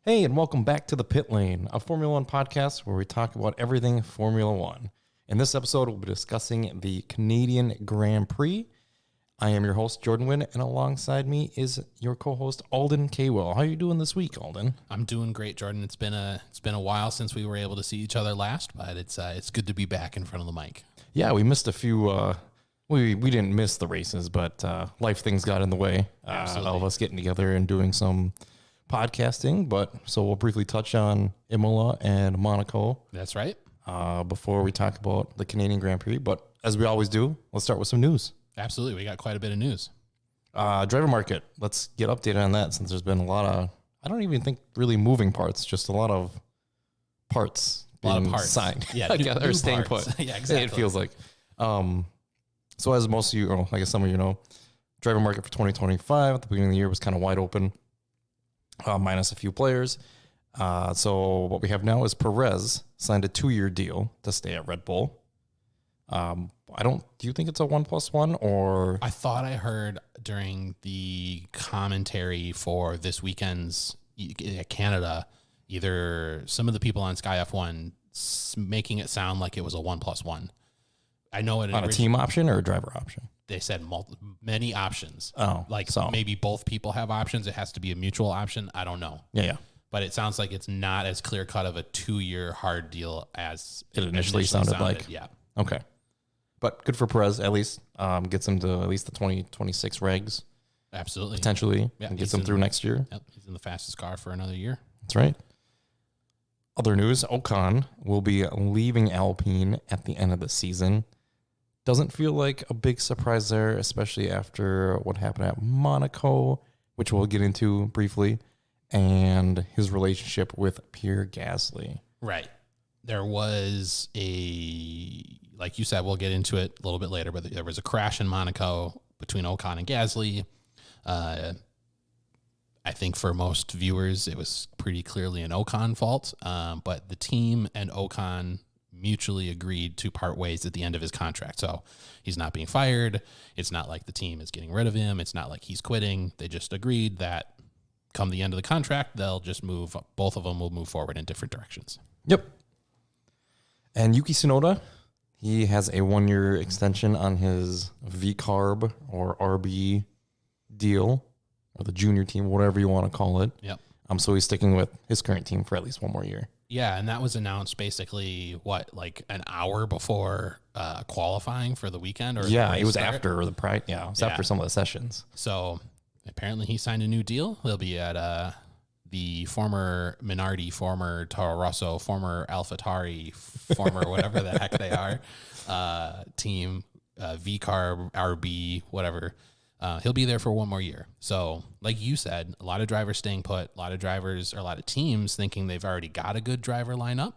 Hey, and welcome back to the Pit Lane, a Formula One podcast where we talk about everything Formula One. In this episode, we'll be discussing the Canadian Grand Prix. I am your host, Jordan Wynn, and alongside me is your co-host, Alden Kaywell. How are you doing this week, Alden? I'm doing great, Jordan. It's been a while since we were able to see each other last, but it's good to be back in front of the mic. Yeah, we missed a few. We didn't miss the races, but life things got in the way of us getting together and doing some podcasting. But so we'll briefly touch on Imola and Monaco. That's right. Before we talk about the Canadian Grand Prix, but as we always do, let's start with some news. Absolutely. We got quite a bit of news. Driver market. Let's get updated on that since there's been a lot of, I don't even think really moving parts, just a lot of parts being signed. Yeah, together, staying parts. put. Yeah, exactly. It feels like. So as most of you, or I guess some of you know, driver market for 2025 at the beginning of the year was kind of wide open, minus a few players. So what we have now is Perez signed a 2-year deal to stay at Red Bull. Do you think it's a 1+1 or? I thought I heard during the commentary for this weekend's Canada, either some of the people on Sky F1 making it sound like it was a 1+1. I know it on a team option or a driver option. They said many options. Oh, maybe both people have options. It has to be a mutual option. I don't know. Yeah. But it sounds like it's not as clear cut of a 2-year hard deal as it initially sounded like. Yeah. Okay. But good for Perez, at least. Gets him to at least the 2026 regs. Absolutely. Potentially. Yeah, and gets him through next year. Yep. He's in the fastest car for another year. That's right. Other news, Ocon will be leaving Alpine at the end of the season. Doesn't feel like a big surprise there, especially after what happened at Monaco, which we'll get into briefly, and his relationship with Pierre Gasly. Right. There was like you said, we'll get into it a little bit later, but there was a crash in Monaco between Ocon and Gasly. I think for most viewers, it was pretty clearly an Ocon fault, but the team and Ocon mutually agreed to part ways at the end of his contract. So he's not being fired. It's not like the team is getting rid of him. It's not like he's quitting. They just agreed that come the end of the contract, they'll just move. Both of them will move forward in different directions. Yep. And Yuki Tsunoda, he has a 1-year extension on his VCARB or RB deal, or the junior team, whatever you want to call it. Yep. So he's sticking with his current team for at least 1 more year. Yeah, and that was announced basically, like an hour before qualifying for the weekend? Or yeah, it was after the Pride. Yeah, it was after some of the sessions. So apparently he signed a new deal. He'll be at the former Minardi, former Toro Rosso, former AlphaTauri, former whatever the heck they are, team, VCARB, RB, whatever. He'll be there for 1 more year. So like you said, a lot of drivers staying put, a lot of drivers or a lot of teams thinking they've already got a good driver lineup.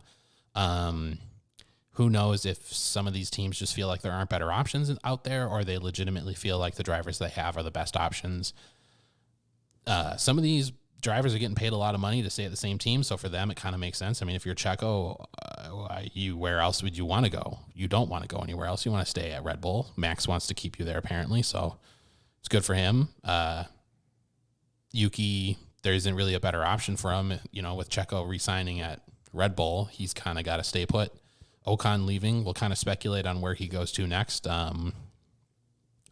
Who knows if some of these teams just feel like there aren't better options out there, or they legitimately feel like the drivers they have are the best options. Some of these drivers are getting paid a lot of money to stay at the same team. So for them, it kind of makes sense. I mean, if you're Checo, where else would you want to go? You don't want to go anywhere else. You want to stay at Red Bull. Max wants to keep you there apparently. So it's good for him. Yuki, there isn't really a better option for him. With Checo re-signing at Red Bull, he's kind of got to stay put. Ocon leaving, we'll kind of speculate on where he goes to next.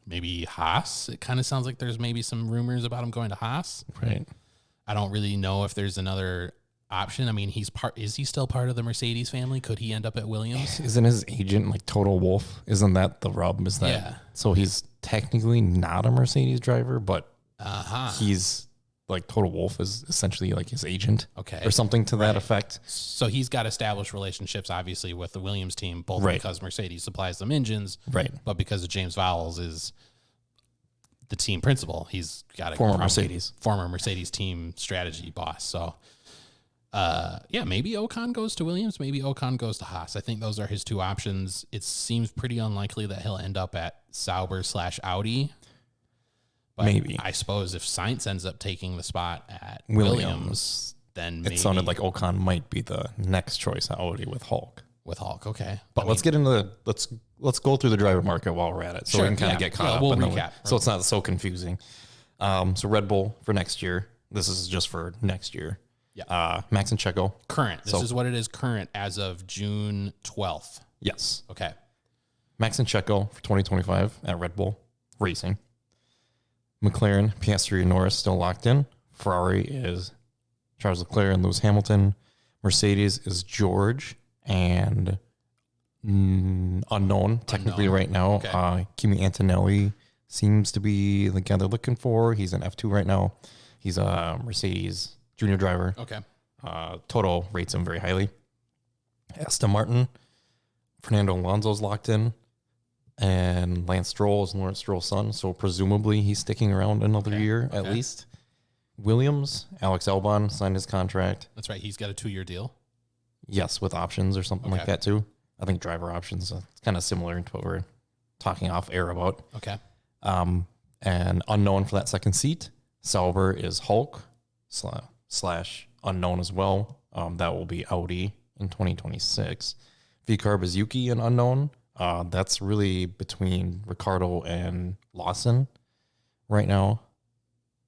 Maybe Haas. It kind of sounds like there's maybe some rumors about him going to Haas. Right. I don't really know if there's another option. I mean, is he still part of the Mercedes family? Could he end up at Williams? Isn't his agent like Total Wolf? Isn't that the rub? Is that? Yeah. So he's technically not a Mercedes driver, but he's like Total Wolf is essentially like his agent. Okay. Or something to that effect. So he's got established relationships, obviously, with the Williams team, both because Mercedes supplies them engines, but because of James Vowles is the team principal. He's got a former Mercedes team strategy boss. So, maybe Ocon goes to Williams, maybe Ocon goes to Haas. I think those are his two options. It seems pretty unlikely that he'll end up at Sauber/Audi. But maybe. I suppose if Sainz ends up taking the spot at Williams, then maybe. It sounded like Ocon might be the next choice at Audi with Hulk. Okay. But let's get into let's go through the driver market while we're at it, so we can kind of get caught up. We'll recap. So it's not so confusing. So Red Bull for next year. This is just for next year. Yeah. Max and Checo. Current. This is what it is current as of June 12th. Yes. Okay. Max and Checo for 2025 at Red Bull Racing. McLaren, Piastri, and Norris still locked in. Ferrari is Charles Leclerc and Lewis Hamilton. Mercedes is George and unknown technically right now. Okay. Kimi Antonelli seems to be the guy they're looking for. He's in F2 right now. He's a Mercedes junior driver. Okay. Toto rates him very highly. Aston Martin, Fernando Alonso's locked in, and Lance Stroll is Lawrence Stroll's son, so presumably he's sticking around another year at least. Williams, Alex Albon signed his contract. That's right. He's got a 2-year deal. Yes, with options or something like that too. I think driver options. It's kind of similar to what we're talking off air about. Okay. And unknown for that second seat, Sauber is Hulk slash unknown as well. That will be Audi in 2026. VCarb is Yuki and unknown. That's really between Ricardo and Lawson right now,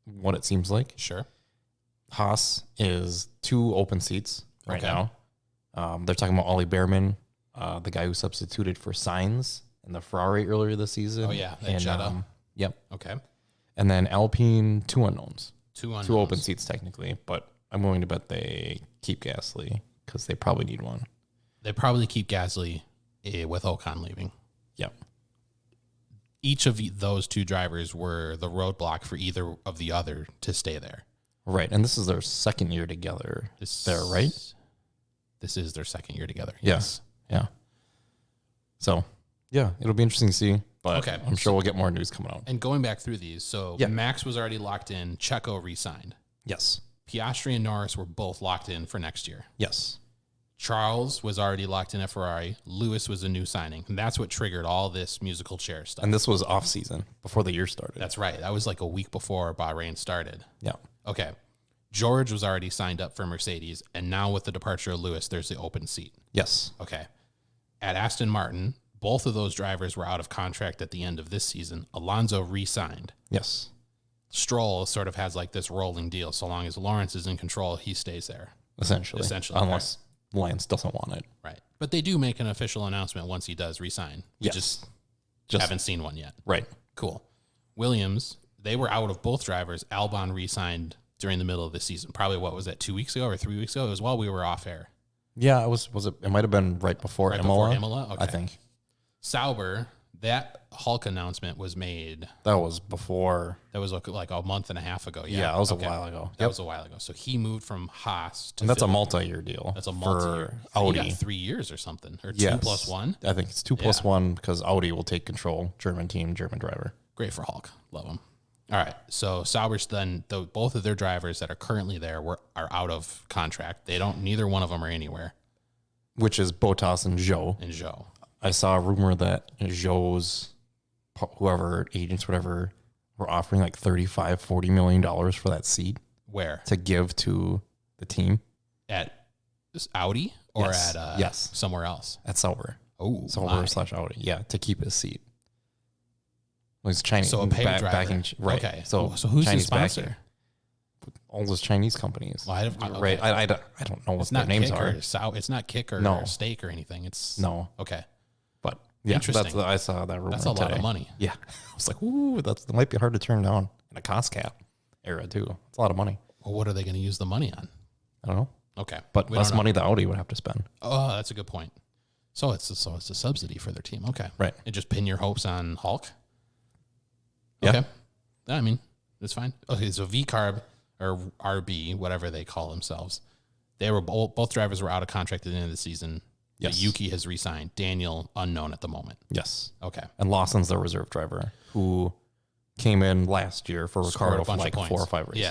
what it seems like. Sure. Haas is 2 open seats right now. They're talking about Ollie Behrman, the guy who substituted for Sainz in the Ferrari earlier this season. Oh, yeah. That Jetta. Yep. Okay. And then Alpine, 2 unknowns. 2 unknowns. 2 open seats technically, but I'm willing to bet they keep Gasly because they probably need one. They probably keep Gasly with Ocon leaving. Yep. Each of those 2 drivers were the roadblock for either of the other to stay there. Right. And this is their second year together there, right? This is their second year together. Yes. Yeah. So, yeah, it'll be interesting to see. But I'm sure we'll get more news coming out. And going back through these, so Max was already locked in. Checo re-signed. Yes. Piastri and Norris were both locked in for next year. Yes. Charles was already locked in at Ferrari. Lewis was a new signing. And that's what triggered all this musical chair stuff. And this was off season before the year started. That's right. That was like a week before Bahrain started. Yeah. Okay. George was already signed up for Mercedes. And now with the departure of Lewis, there's the open seat. Yes. Okay. At Aston Martin, both of those drivers were out of contract at the end of this season. Alonso re-signed. Yes. Stroll sort of has like this rolling deal. So long as Lawrence is in control, he stays there. Essentially. Unless Lance doesn't want it. Right. But they do make an official announcement once he does resign. You just haven't seen one yet. Right. Cool. Williams, they were out of both drivers. Albon re-signed during the middle of the season. Probably, what was that, 2 weeks ago or 3 weeks ago? It was while we were off air. Yeah, it might have been right before Imola. Before Imola? Okay. I think. Sauber, that Hulk announcement was made. That was before. That was like a month and a half ago. Yeah, that was a while ago. That was a while ago. So he moved from Haas to. And that's a multi-year deal. That's a multi-year. For Audi. He got 3 years or something, or 2 plus 1. I think it's 2 plus 1 because Audi will take control. German team, German driver. Great for Hulk. Love him. All right. So Sauber's then both of their drivers that are currently there are out of contract. Neither one of them are anywhere. Which is Bottas and Zhou. I saw a rumor that Zhou's whoever agents, whatever, were offering like $35-40 million for that seat. Where? To give to the team. At Audi or at somewhere else? At Sauber. Oh, Sauber / Audi. Yeah, to keep his seat. Well, he's Chinese. So a paid driver. Backing, right. Okay. So who's Chinese the sponsor? backing. All those Chinese companies. Well, right. I don't know what their names are. It's not Kick or Steak or anything. It's okay. But yeah, interesting. I saw that rumor. That's a lot of money. Yeah, I was like, ooh, that might be hard to turn down in a cost cap era too. It's a lot of money. Well, what are they going to use the money on? I don't know. Okay, but less money the Audi would have to spend. Oh, that's a good point. So it's a subsidy for their team. Okay, right. And just pin your hopes on Hulk. Yeah. Okay, I mean that's fine. Okay, so VCarb or RB, whatever they call themselves, they were both drivers were out of contract at the end of the season. Yes. Yuki has re-signed. Daniel, unknown at the moment. Yes. Okay. And Lawson's the reserve driver who came in last year for Ricardo for like 4 or 5 races.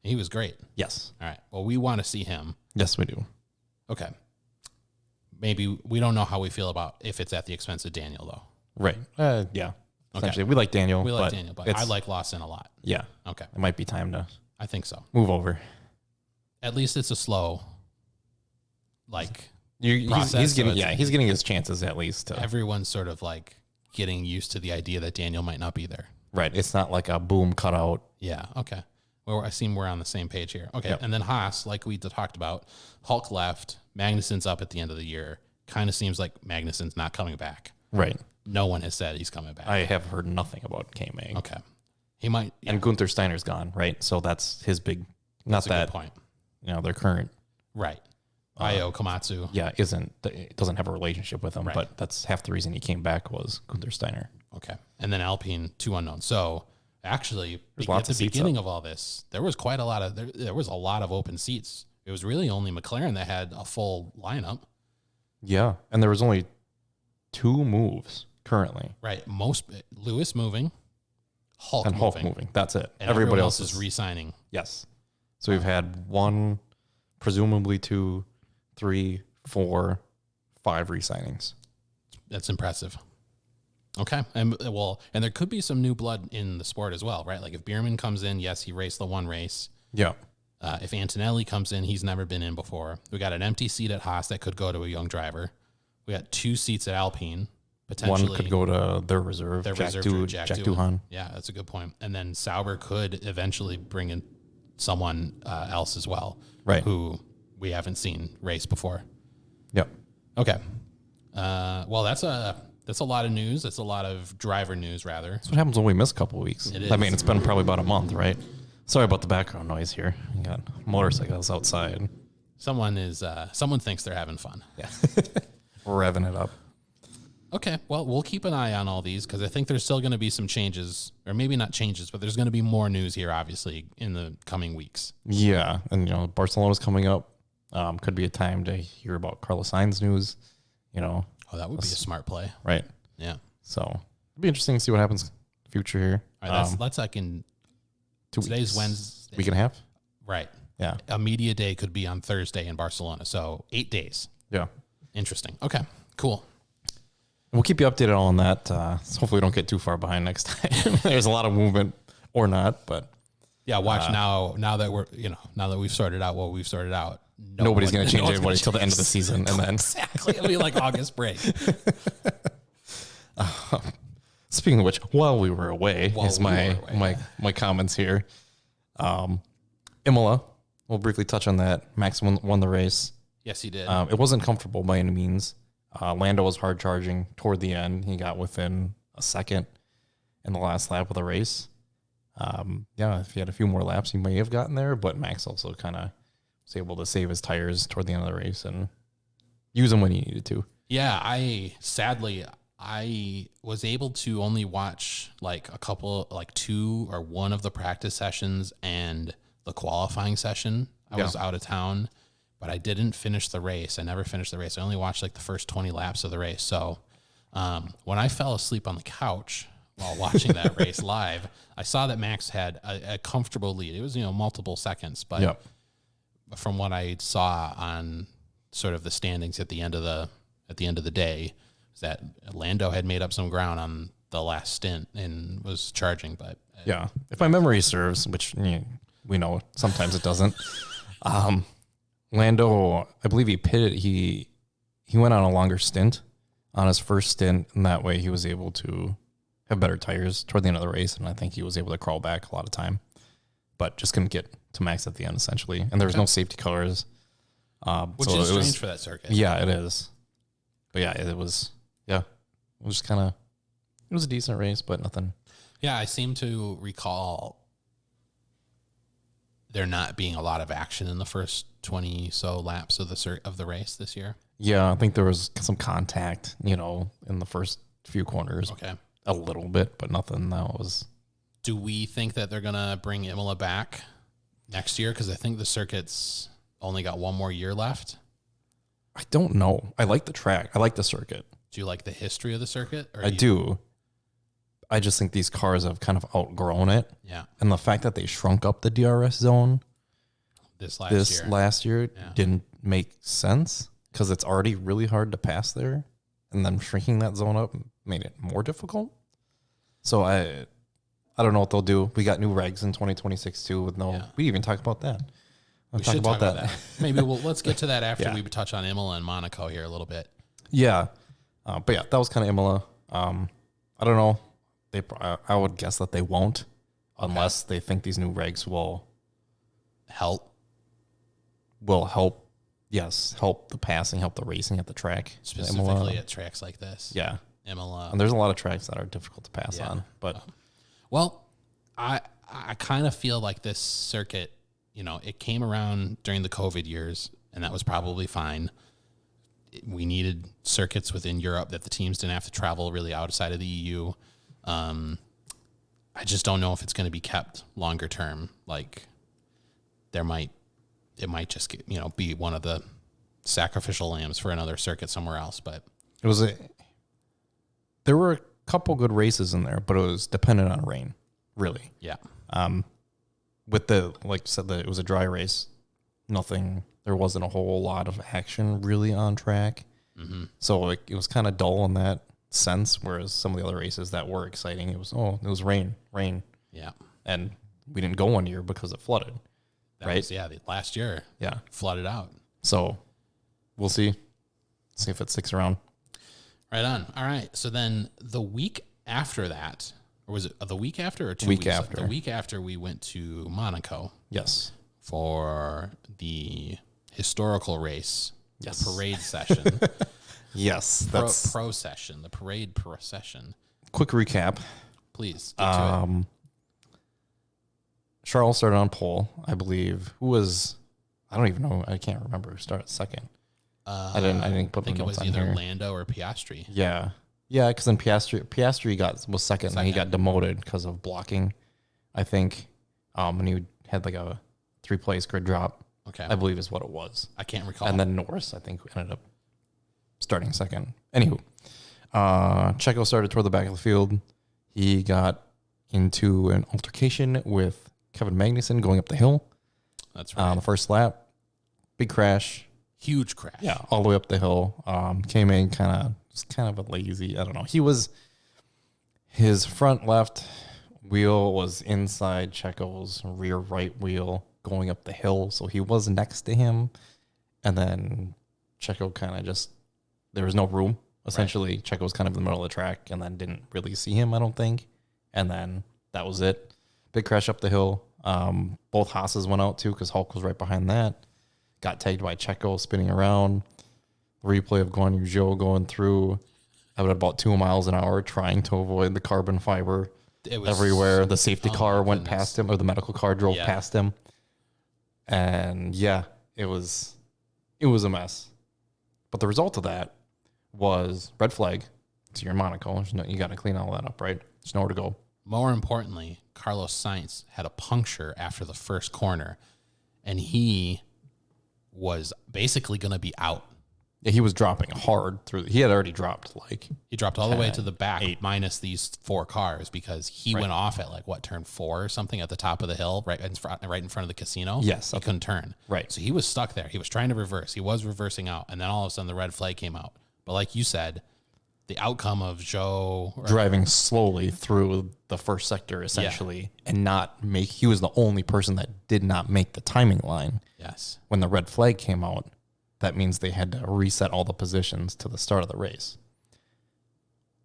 Yeah. He was great. Yes. All right. Well, we want to see him. Yes, we do. Okay. Maybe we don't know how we feel about if it's at the expense of Daniel, though. Right. Yeah. Essentially, we like Daniel. But I like Lawson a lot. Yeah. Okay. It might be time to. I think so. Move over. At least it's a slow, he's getting his chances at least. Everyone's sort of like getting used to the idea that Daniel might not be there. Right. It's not like a boom cutout. Yeah. Okay. Well, I seem we're on the same page here. Okay. Yep. And then Haas, like we talked about, Hulk left. Magnussen's up at the end of the year. Kind of seems like Magnussen's not coming back. Right. No one has said he's coming back. I have heard nothing about K-Mag. Okay. He might. Yeah. And Gunther Steiner's gone, right? So that's his big, not That's a that, good point. their current, Right. Io Komatsu. doesn't have a relationship with him, Right. but that's half the reason he came back was Gunther Steiner. Okay. And then Alpine, 2 unknowns. So actually, There's at lots the of seats beginning of all this, there was quite a lot of, there was a lot of open seats. It was really only McLaren that had a full lineup. Yeah. And there was only 2 moves currently. Right. Lewis moving, Hulk And moving. Hulk moving. That's it. And Everybody else is re-signing. Yes. So we've had 1, presumably 2, 3, 4, 5 re-signings. That's impressive. Okay. And there could be some new blood in the sport as well, right? Like if Bierman comes in, yes, he raced the one race. Yeah. If Antonelli comes in, he's never been in before. We got an empty seat at Haas that could go to a young driver. We got 2 seats at Alpine. Potentially, 1 could go to their reserve, Jack Doohan. Yeah, that's a good point. And then Sauber could eventually bring in someone else as well, Right. who we haven't seen race before. Yep. Okay. Well, that's a lot of news. That's a lot of driver news, rather. That's what happens when we miss a couple of weeks. It is. I mean, it's been probably about a month, right? Sorry about the background noise here. We got motorcycles outside. Someone thinks they're having fun. Yeah. We're revving it up. Okay, well, we'll keep an eye on all these because I think there's still going to be some changes, or maybe not changes, but there's going to be more news here, obviously, in the coming weeks. Yeah. And, Barcelona's coming up. Could be a time to hear about Carlos Sainz news, Oh, that would be a smart play. Right. Yeah. So it'll be interesting to see what happens in the future here. All right, that's like in 2 today's weeks. Wednesday. Week and a half? Right. Yeah. A media day could be on Thursday in Barcelona. So 8 days. Yeah. Interesting. Okay, cool. We'll keep you updated on that. So hopefully we don't get too far behind next time. There's a lot of movement or not, but Yeah, watch now that we've sorted out what we've sorted out. nobody's going to change everybody till the end of the season. And then Exactly. It'll be like August break. speaking of which, while we were away, my comments here. Imola, we'll briefly touch on that. Max won the race. Yes, he did. It wasn't comfortable by any means. Lando was hard charging toward the end. He got within a second in the last lap of the race. If he had a few more laps, he may have gotten there, but Max also kind of was able to save his tires toward the end of the race and use them when he needed to. Yeah, I was able to only watch like a couple, like 2 or 1 of the practice sessions and the qualifying session. I was out of town, but I didn't finish the race. I never finished the race. I only watched like the first 20 laps of the race. So when I fell asleep on the couch while watching that race live, I saw that Max had a comfortable lead. It was, multiple seconds, but from what I saw on sort of the standings at the end of the day, is that Lando had made up some ground on the last stint and was charging. But yeah, if my memory serves, which we know sometimes it doesn't. Lando, I believe he pitted. He went on a longer stint on his first stint, and that way he was able to have better tires toward the end of the race, and I think he was able to crawl back a lot of time, but just couldn't get to Max at the end, essentially. And there was no safety cars. Which is strange for that circuit. Yeah, it is. But yeah, it was kind of, it was a decent race, but nothing. Yeah, I seem to recall there not being a lot of action in the first 20 so laps of the race this year. Yeah, I think there was some contact, in the first few corners. Okay. A little bit, but nothing that was. Do we think that they're going to bring Imola back next year? Because I think the circuit's only got 1 more year left. I don't know. I like the track. I like the circuit. Do you like the history of the circuit? I do. I just think these cars have kind of outgrown it. Yeah. And the fact that they shrunk up the DRS zone this last year didn't make sense because it's already really hard to pass there. And then shrinking that zone up made it more difficult. So I don't know what they'll do. We got new regs in 2026 too with we even talk about that. We should talk about that. Maybe let's get to that after we touch on Imola and Monaco here a little bit. Yeah. But yeah, that was kind of Imola. I don't know. I would guess that they won't unless they think these new regs will help will help. Yes, help the passing, help the racing at the track. specifically at tracks like this. Yeah. Imola. And there's a lot of tracks that are difficult to pass on. But well, I kind of feel like this circuit, it came around during the COVID years, and that was probably fine. We needed circuits within Europe that the teams didn't have to travel really outside of the EU. I just don't know if it's going to be kept longer term. Like, it might just be one of the sacrificial lambs for another circuit somewhere else. But there were a couple good races in there, but it was dependent on rain, really. Yeah. With like you said, that it was a dry race. There wasn't a whole lot of action really on track. Mm-hmm. So it was kind of dull in that sense. Whereas some of the other races that were exciting, it was rain. Yeah. And we didn't go one year because it flooded. The last year. Yeah. Flooded out. So we'll see if it sticks around. Right on. All right. So then the week after that, or was it the week after or 2 week weeks? After. The week after we went to Monaco. Yes. For the historical race, yes. The parade session. Yes. That's pro session, the parade procession. Quick recap. Please get to it. Charles started on pole, I believe. Who was? I don't even know. I can't remember who started second. I didn't put I think my it notes was on either here. Lando or Piastri. Yeah, because then Piastri was second, and he got demoted because of blocking, I think. And he had like a 3-place grid drop. Okay, I believe is what it was. I can't recall. And then Norris, I think, ended up starting second. Anywho, Checo started toward the back of the field. He got into an altercation with Kevin Magnussen going up the hill. That's right. The first lap, big crash. Huge crash. Yeah, all the way up the hill. Came in kind of a lazy. I don't know. His front left wheel was inside Checo's rear right wheel going up the hill, so he was next to him. And then Checo kind of just, there was no room. Essentially, right. Checo was kind of in the middle of the track and then didn't really see him, I don't think. And then that was it. Big crash up the hill. Both Haas's went out too because Hulk was right behind that. Got tagged by Checo spinning around. Replay of Guan Yu Zhou going through at about 2 miles an hour trying to avoid the carbon fiber everywhere. The safety car went past him, or the medical car drove past him. And it was a mess. But the result of that was red flag. So you're in Monaco. You got to clean all that up, right? There's nowhere to go. More importantly, Carlos Sainz had a puncture after the first corner, and he was basically going to be out. Yeah, he was dropping hard through. He had already dropped he dropped all the way to the back, minus these 4 cars, because he went off at turn 4 or something at the top of the hill, right in front of the casino. Yes, he couldn't turn. Right, so he was stuck there. He was trying to reverse. He was reversing out, and then all of a sudden the red flag came out. But like you said, the outcome of Zhou driving slowly through the first sector essentially, and he was the only person that did not make the timing line. Yes, when the red flag came out. That means they had to reset all the positions to the start of the race.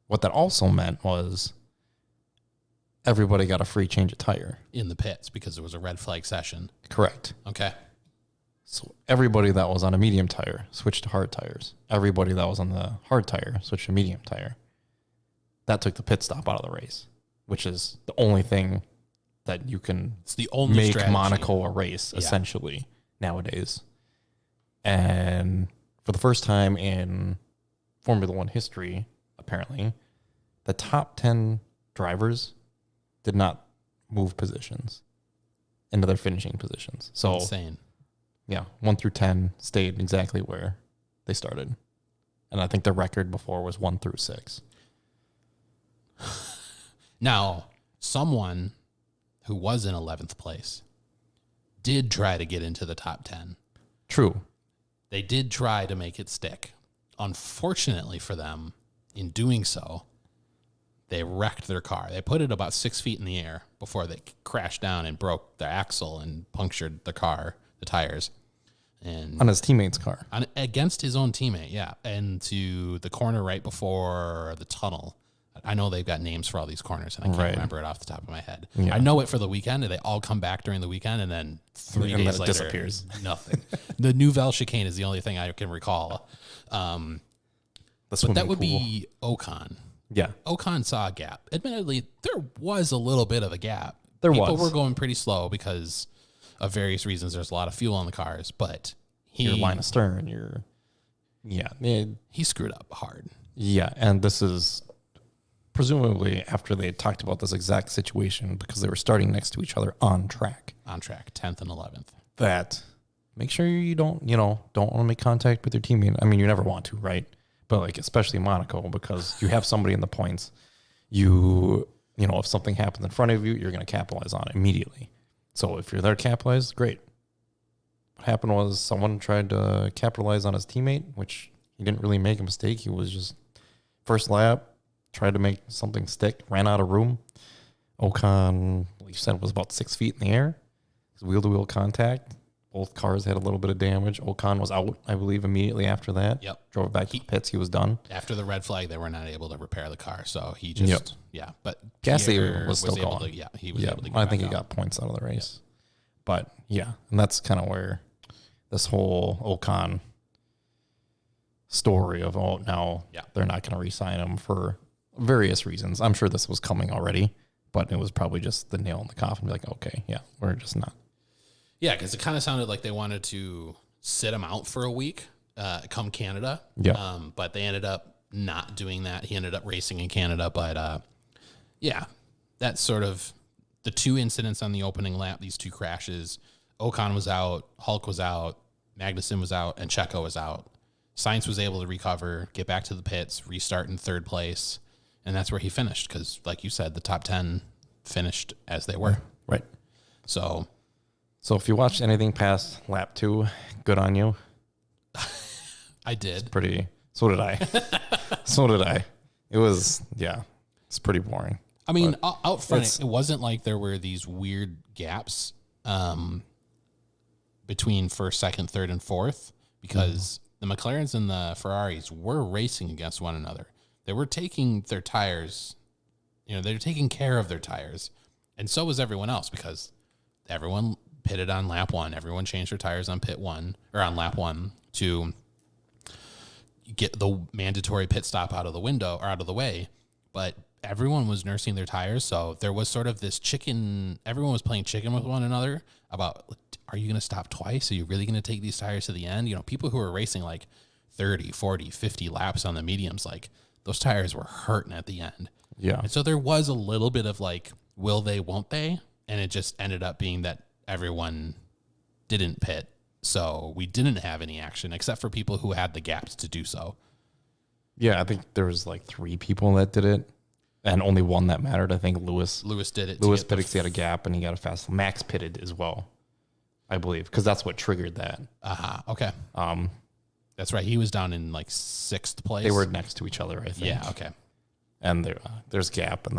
What that also meant was everybody got a free change of tire. In the pits because it was a red flag session. Correct. Okay. So everybody that was on a medium tire switched to hard tires. Everybody that was on the hard tire switched to medium tire. That took the pit stop out of the race, which is the only thing that you can make strategy. Monaco a race, essentially, nowadays. And for the first time in Formula One history, apparently, the top 10 drivers did not move positions into their finishing positions. So insane. Yeah, 1 through 10 stayed exactly where they started. And I think the record before was 1 through 6. Now, someone who was in 11th place did try to get into the top 10. True. They did try to make it stick. Unfortunately for them, in doing so, they wrecked their car. They put it about 6 feet in the air before they crashed down and broke the axle and punctured the car, the tires. And on his teammate's car. Against his own teammate, yeah. And to the corner right before the tunnel. I know they've got names for all these corners, and I can't Right. remember it off the top of my head. Yeah. I know it for the weekend, and they all come back during the weekend, and then 3 And then days it later, disappears. nothing. The Nouvelle Chicane is the only thing I can recall. But that would be Ocon. Yeah. Ocon saw a gap. Admittedly, there was a little bit of a gap. People People were going pretty slow because of various reasons. There's a lot of fuel on the cars, but Your line of stern, he screwed up hard. Yeah, and this is presumably after they talked about this exact situation because they were starting next to each other on track. On track, 10th and 11th. That make sure you don't want to make contact with your teammate. I mean, you never want to, right? But like especially Monaco because you have somebody in the points. If something happens in front of you, you're going to capitalize on it immediately. So if you're there to capitalize, great. What happened was someone tried to capitalize on his teammate, which he didn't really make a mistake. He was just first lap, tried to make something stick, ran out of room. Ocon, you said, was about 6 feet in the air. Wheel-to-wheel contact. Both cars had a little bit of damage. Ocon was out, I believe, immediately after that. Yep. Drove back to the pits. He was done. After the red flag, they were not able to repair the car. So he just, But Gasly Pierre was still able going. he was able to get I think back he out. got points out of the race. But, and that's kind of where this whole Ocon story of, now they're not going to re-sign him for various reasons. I'm sure this was coming already, but it was probably just the nail in the coffin. Be like, okay, we're just not. Yeah, because it kind of sounded like they wanted to sit him out for a week, come Canada. Yeah. But they ended up not doing that. He ended up racing in Canada. But, that's sort of the two incidents on the opening lap, these two crashes. Ocon was out, Hulk was out, Magnussen was out, and Checo was out. Sainz was able to recover, get back to the pits, restart in third place, and that's where he finished because, like you said, the top 10 finished as they were. Right. So if you watched anything past lap 2, good on you. I did. So did I. It was, it's pretty boring. I mean, out front, it wasn't like there were these weird gaps between first, second, third, and fourth because the McLarens and the Ferraris were racing against one another. They were taking their tires, they were taking care of their tires, and so was everyone else because everyone pitted on lap 1. Everyone changed their tires on lap 1 to get the mandatory pit stop out of the way. But everyone was nursing their tires. So there was sort of this everyone was playing chicken with one another about, are you going to stop twice? Are you really going to take these tires to the end? People who were racing like 30, 40, 50 laps on the mediums, like those tires were hurting at the end. Yeah. And so there was a little bit of like, will they, won't they? And it just ended up being that everyone didn't pit. So we didn't have any action except for people who had the gaps to do so. Yeah, I think there was like 3 people that did it, and only one that mattered. I think Lewis did it. Lewis pitted because he had a gap, and he got a fast. Max pitted as well, I believe, because that's what triggered that. Okay. That's right. He was down in like 6th place. They were next to each other, I think. Yeah. Okay. And there's gap, and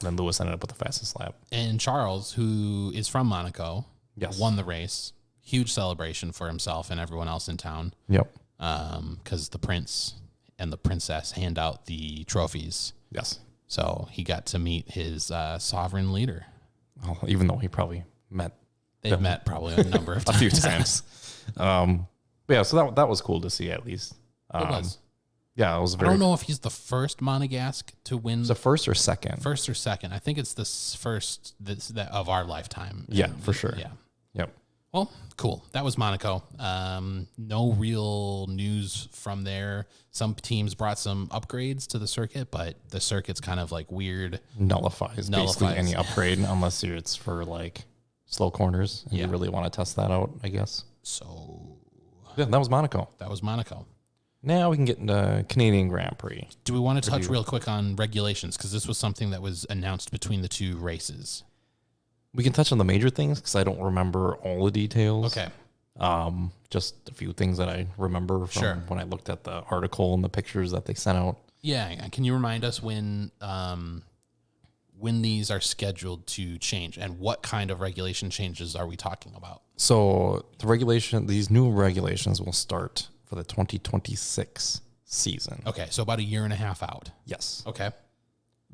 then Lewis ended up with the fastest lap. And Charles, who is from Monaco, Yes. won the race. Huge celebration for himself and everyone else in town. Yep. Because the prince and the princess hand out the trophies. Yes. So he got to meet his sovereign leader. Well, even though he probably met They've met probably a number of times. a few times. So that was cool to see at least. It was. Yeah, it was I very. don't know if he's the first Monegasque to win. Was it first or second? First or second. I think it's the first that of our lifetime. Yeah, And, for sure. Yeah. Yep. Well, cool. That was Monaco. No real news from there. Some teams brought some upgrades to the circuit, but the circuit's kind of like weird. Nullifies basically any upgrade unless it's for like slow corners and you really want to test that out, I guess. So that was Monaco. That was Monaco. Now we can get into Canadian Grand Prix. Do we want to touch real quick on regulations? Because this was something that was announced between the two races. We can touch on the major things because I don't remember all the details. Okay. Just a few things that I remember from when I looked at the article and the pictures that they sent out. Yeah. Can you remind us when these are scheduled to change and what kind of regulation changes are we talking about? So these new regulations will start for the 2026 season. Okay. So about a year and a half out. Yes. Okay.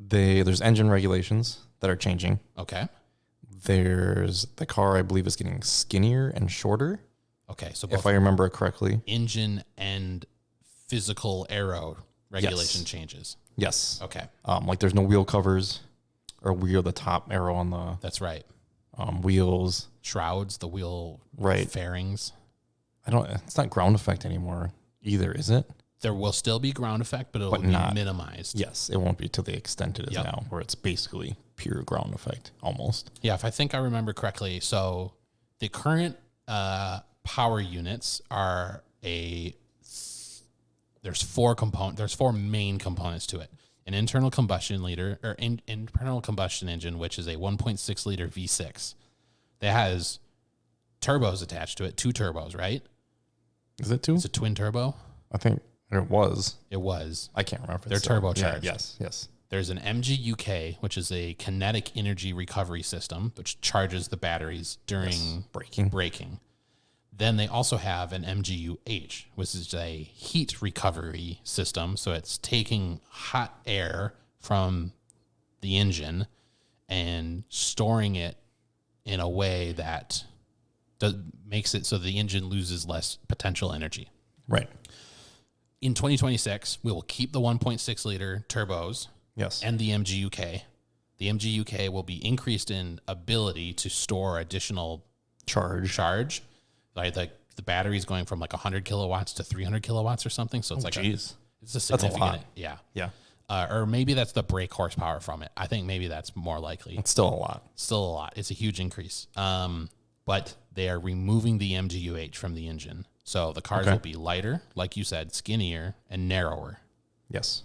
There's engine regulations that are changing. Okay. There's the car, I believe, is getting skinnier and shorter. Okay. So if I remember correctly, engine and physical aero regulation changes. Yes. Okay. Like there's no wheel covers or the top arrow on the. That's right. Wheels. Shrouds, the wheel fairings. It's not ground effect anymore either, is it? There will still be ground effect, but it'll be minimized. Yes, it won't be to the extent it is now, where it's basically pure ground effect almost. Yeah, if I remember correctly, so the current power units are there's four main components to it. An internal combustion engine, which is a 1.6 liter V6 that has turbos attached to it, 2 turbos, right? Is it 2? It's a twin turbo. I think it was. I can't remember. They're turbocharged. Yeah, yes. There's an MGUK, which is a kinetic energy recovery system, which charges the batteries during braking. Then they also have an MGUH, which is a heat recovery system. So it's taking hot air from the engine and storing it in a way that makes it so the engine loses less potential energy. Right. In 2026, we will keep the 1.6 liter turbos. Yes. And the MGUK. The MGUK will be increased in ability to store additional charge. Like the battery is going from like 100 kilowatts to 300 kilowatts or something. So it's it's a significant. That's a lot. Yeah. Yeah. Or maybe that's the brake horsepower from it. I think maybe that's more likely. It's still a lot. It's a huge increase. But they are removing the MGUH from the engine. So the cars will be lighter, like you said, skinnier and narrower. Yes.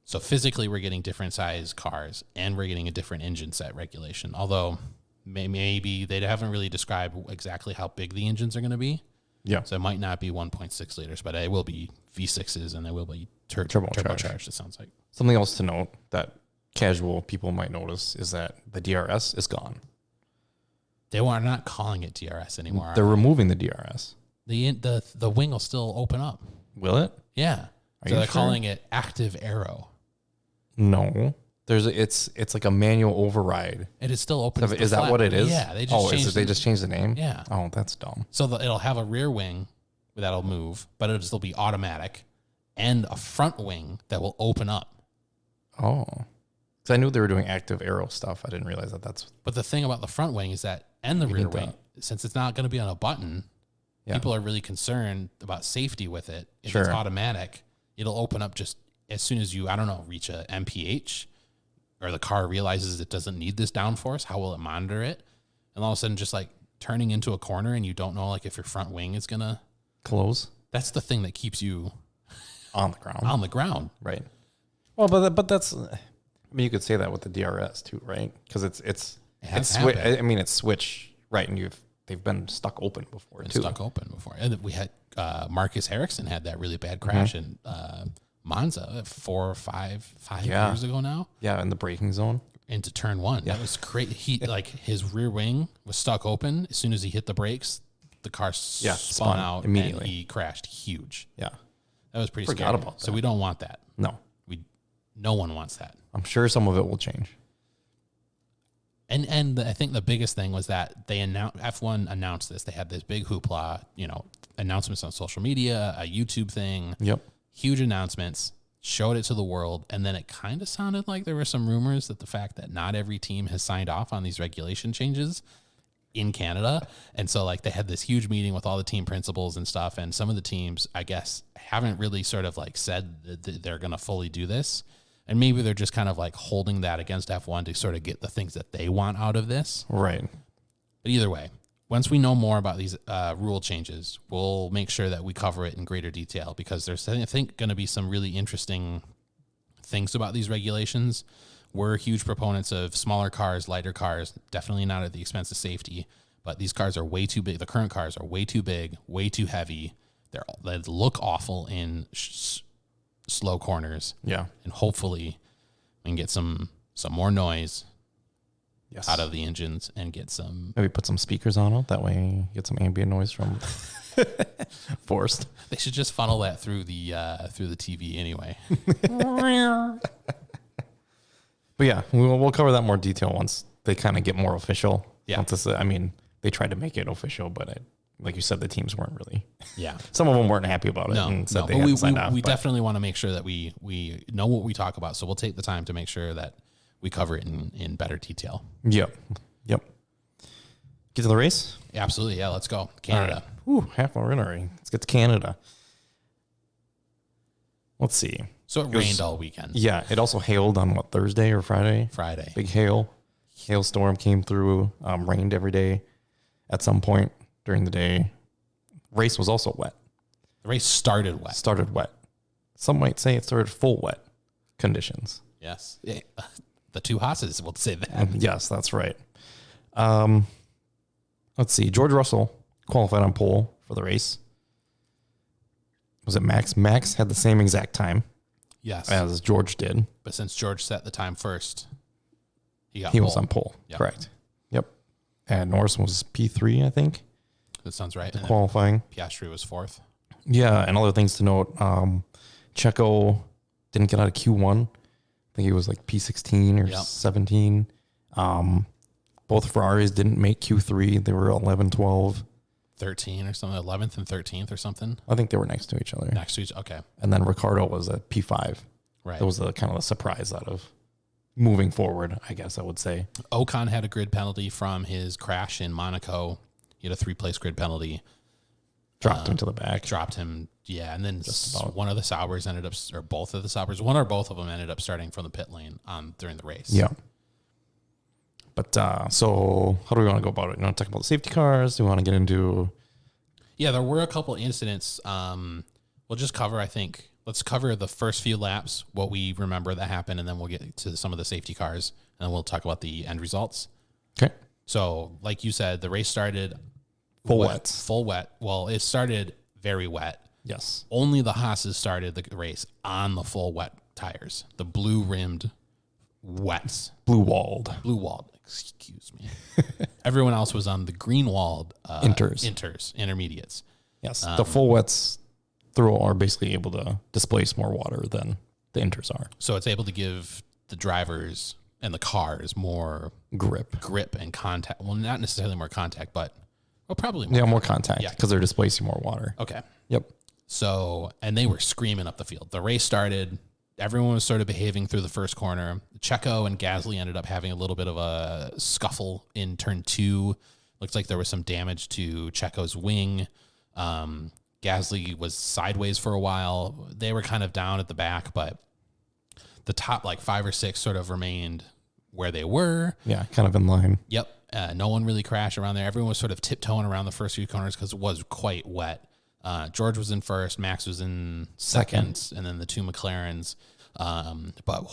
So physically, we're getting different size cars, and we're getting a different engine set regulation. Although maybe they haven't really described exactly how big the engines are going to be. Yeah. So it might not be 1.6 liters, but it will be V6s, and it will be turbocharged, it sounds like. Something else to note that casual people might notice is that the DRS is gone. They are not calling it DRS anymore. They're removing the DRS. The wing will still open up. Will it? Yeah. So they're calling it active aero. No. It's like a manual override. It is still open. Is that what it is? Yeah. They just changed the name? Yeah. Oh, that's dumb. So it'll have a rear wing that'll move, but it'll still be automatic, and a front wing that will open up. Oh. Because I knew they were doing active aero stuff. I didn't realize that's... But the thing about the front wing is that, and the rear wing, since it's not going to be on a button, people are really concerned about safety with it. If it's automatic, it'll open up just as soon as you, reach a MPH, or the car realizes it doesn't need this downforce. How will it monitor it? And all of a sudden, just like turning into a corner, and you don't know like if your front wing is going to close. That's the thing that keeps you on the ground. On the ground. Right. Well, but that's, you could say that with the DRS too, right? Because it's switch, right? And they've been stuck open before too. And we had Marcus Ericsson had that really bad crash in Monza 4 or 5 years ago now. Yeah, in the braking zone into turn 1. Yeah. That was great. He his rear wing was stuck open. As soon as he hit the brakes, the car spun out immediately. And he crashed huge. Yeah, that was pretty scary. About that. So we don't want that. No one wants that. I'm sure some of it will change. And I think the biggest thing was that F1 announced this. They had this big hoopla, announcements on social media, a YouTube thing. Yep. Huge announcements, showed it to the world. And then it kind of sounded like there were some rumors that the fact that not every team has signed off on these regulation changes in Canada. And so like they had this huge meeting with all the team principals and stuff. And some of the teams, I guess, haven't really sort of like said that they're going to fully do this. And maybe they're just kind of like holding that against F1 to sort of get the things that they want out of this. Right. But either way, once we know more about these rule changes, we'll make sure that we cover it in greater detail, because there's, I think, going to be some really interesting things about these regulations. We're huge proponents of smaller cars, lighter cars, definitely not at the expense of safety, but these cars are way too big. The current cars are way too big, way too heavy. They look awful in slow corners. Yeah. And hopefully we can get some more noise out of the engines and get some... Maybe put some speakers on it. That way you get some ambient noise from forced. They should just funnel that through the TV anyway. But yeah, we'll cover that more detail once they kind of get more official. Yeah. I mean, they tried to make it official, but like you said, the teams weren't really. Yeah. Some of them weren't happy about it. And said they but hadn't signed off, we but definitely want to make sure that we know what we talk about. So we'll take the time to make sure that we cover it in better detail. Yep. Get to the race? Absolutely. Yeah, let's go. Canada. Right. Half hour in already. Let's get to Canada. Let's see. So it rained all weekend. Yeah, it also hailed on Thursday or Friday? Friday. Big hailstorm came through, rained every day at some point during the day. Race was also wet. The race started wet. Some might say it started full wet conditions. Yes. Yeah. The two Haas's will say that. Yes, that's right. Let's see. George Russell qualified on pole for the race. Was it Max? Max had the same exact time. Yes. As George did. But since George set the time first, he was on pole. Yep. Correct. Yep. And Norris was P3, I think. That sounds right. Qualifying. Piastri was 4th. Yeah, and other things to note. Checo didn't get out of Q1. I think he was like P16 or 17. Both Ferraris didn't make Q3. They were 11, 12. 13 or something, 11th and 13th or something. I think they were next to each other. Okay. And then Ricardo was at P5. Right. That was the kind of a surprise out of moving forward, I guess I would say. Ocon had a grid penalty from his crash in Monaco. He had a 3-place grid penalty. Dropped him to the back. Yeah. And then one of the Saubers ended up, or both of the Saubers, one or both of them ended up starting from the pit lane during the race. Yeah. But so how do we want to go about it? You want to talk about the safety cars? Do we want to get into? Yeah, there were a couple incidents. We'll just cover, I think, let's cover the first few laps, what we remember that happened, and then we'll get to some of the safety cars, and then we'll talk about the end results. Okay. So, like you said, the race started full wet. Well, it started very wet. Yes. Only the Haas's started the race on the full wet tires, the blue rimmed wets. Blue walled. Excuse me. Everyone else was on the green walled intermediates. Yes. The full wets are basically able to displace more water than the inters are. So it's able to give the drivers and the cars more grip and contact. Well, not necessarily more contact, but probably more contact because they're displacing more water. Okay. Yep. So, and they were screaming up the field. The race started. Everyone was sort of behaving through the first corner. Checo and Gasly ended up having a little bit of a scuffle in turn 2. Looks like there was some damage to Checo's wing. Gasly was sideways for a while. They were kind of down at the back, but the top 5 or 6 sort of remained where they were. Yeah, kind of in line. Yep. No one really crashed around there. Everyone was sort of tiptoeing around the first few corners because it was quite wet. George was in first, Max was in second, and then the two McLarens. But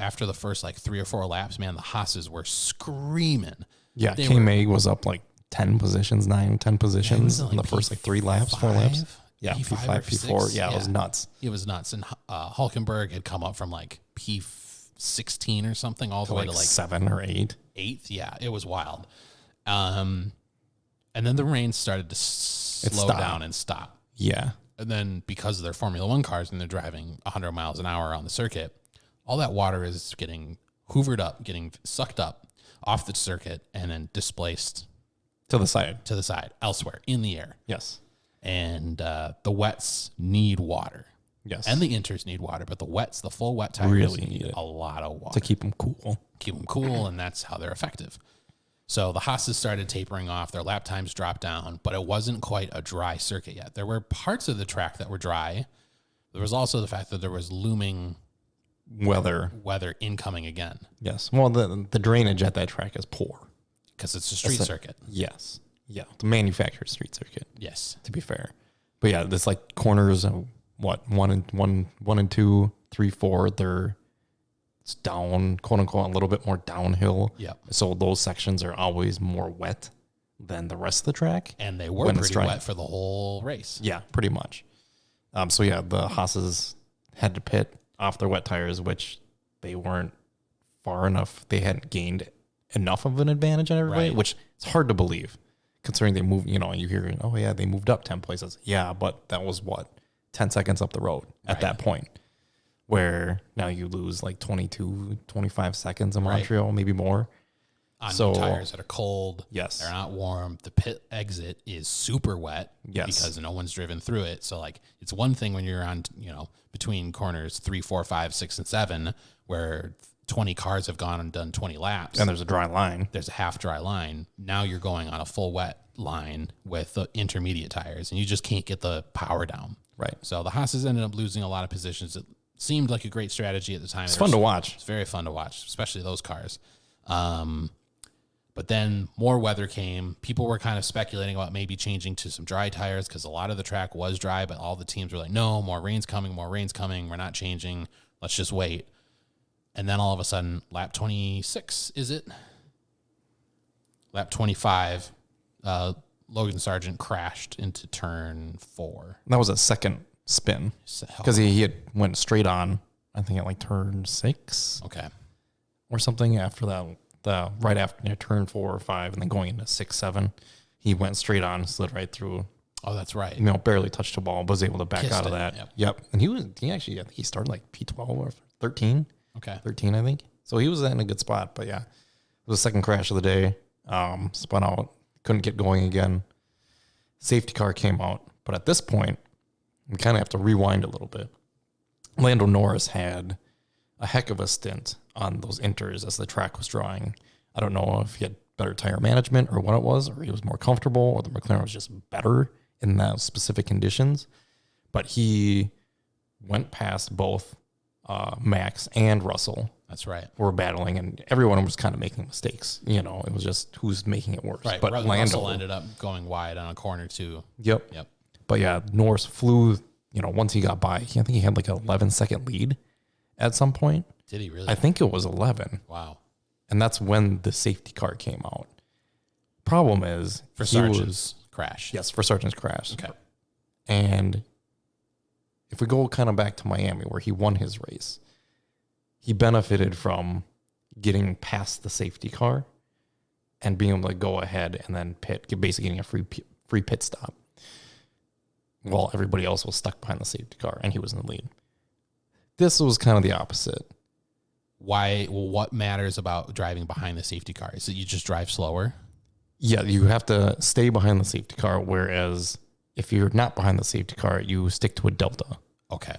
after the first 3 or 4 laps, man, the Haas's were screaming. Yeah, K-Mag was up 10 positions, 10 positions in the first 3 laps, 4 laps. Yeah, P5, P4. Yeah, it was nuts. It was nuts. And Hulkenberg had come up from P16 or something all the way to 7 or 8. 8th, yeah, it was wild. And then the rain started to slow down and stop. Yeah. And then because of their Formula 1 cars and they're driving 100 miles an hour on the circuit, all that water is getting hoovered up, getting sucked up off the circuit and then displaced to the side, elsewhere in the air. Yes. And the wets need water. Yes. And the inters need water, but the full wet tires really need a lot of water. To keep them cool. And that's how they're effective. So the Haas's started tapering off. Their lap times dropped down, but it wasn't quite a dry circuit yet. There were parts of the track that were dry. There was also the fact that there was looming weather incoming again. Yes. Well, the drainage at that track is poor. Because it's a street circuit. Yes. Yeah. The manufactured street circuit. Yes. To be fair. But yeah, there's corners of 1 and 2, 3, 4. It's down, quote unquote, a little bit more downhill. Yep. So those sections are always more wet than the rest of the track. And they were pretty wet for the whole race. Yeah, pretty much. So yeah, the Haas's had to pit off their wet tires, which they weren't far enough. They hadn't gained enough of an advantage on everybody, which is hard to believe considering they moved, you hear, oh yeah, they moved up 10 places. Yeah, but that was 10 seconds up the road at that point. where now you lose like 22, 25 seconds in Right. Montreal, maybe more. On So- new tires that are cold. Yes. They're not warm. The pit exit is super wet. Yes. Because no one's driven through it. So like it's one thing when you're on, between corners 3, 4, 5, 6, and 7, where 20 cars have gone and done 20 laps. And there's a dry line. There's a half dry line. Now you're going on a full wet line with the intermediate tires, and you just can't get the power down. Right. So the Haas's ended up losing a lot of positions. It seemed like a great strategy at the time. It's fun to watch. It's very fun to watch, especially those cars. But then more weather came. People were kind of speculating about maybe changing to some dry tires because a lot of the track was dry, but all the teams were like, no, more rain's coming, more rain's coming. We're not changing. Let's just wait. And then all of a sudden, lap 26, is it? Lap 25, Logan Sargent crashed into turn 4. That was a second spin because he had went straight on, I think, at like turn 6 Okay. or something after that. Right after turn 4 or 5, and then going into 6, 7, he went straight on, slid right through. Oh, that's right. Barely touched the ball, was able to back Kissed out of it, that. yep. And he actually, I think he started like P12 or 13. Okay. 13, I think. So he was in a good spot. But yeah, it was the second crash of the day. Spun out, couldn't get going again. Safety car came out. But at this point, we kind of have to rewind a little bit. Lando Norris had a heck of a stint on those inters as the track was drawing. I don't know if he had better tire management or what it was, or he was more comfortable, or the McLaren was just better in those specific conditions. But he went past both Max and Russell. That's right. Were battling, and everyone was kind of making mistakes. It was just who's making it worse. Right. But Russell ended up going wide on a corner too. Yep. Yep. But yeah, Norris flew, once he got by, I think he had like an 11-second lead at some point. Did he really? I think it was 11. Wow. And that's when the safety car came out. Problem is, For he Sargent's crash. Yes, for Sargent's crash. Okay. And if we go kind of back to Miami where he won his race, he benefited from getting past the safety car and being able to go ahead and then basically getting a free pit stop while everybody else was stuck behind the safety car and he was in the lead. This was kind of the opposite. Why? Well, what matters about driving behind the safety car? Is that you just drive slower? Yeah, you have to stay behind the safety car, whereas if you're not behind the safety car, you stick to a delta. Okay.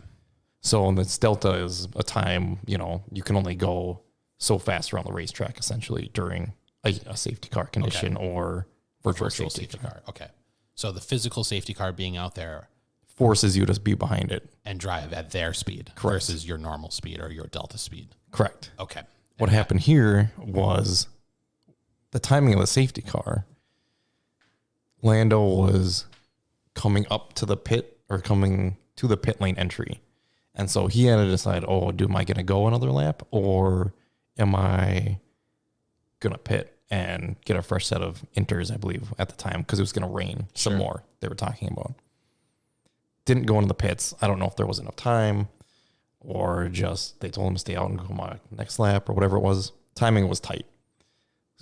So this delta is a time, you can only go so fast around the racetrack essentially during a safety car condition or virtual safety car. Okay. So the physical safety car being out there Forces you to be behind it. and drive at their speed versus your normal speed or your delta speed. Correct. Okay. What happened here was the timing of the safety car. Lando was coming up to the pit or coming to the pit lane entry. And so he had to decide, am I going to go another lap or am I going to pit and get a fresh set of inters, I believe, at the time, because it was going to rain some more, they were talking about. Didn't go into the pits. I don't know if there was enough time or just they told him to stay out and go my next lap or whatever it was. Timing was tight.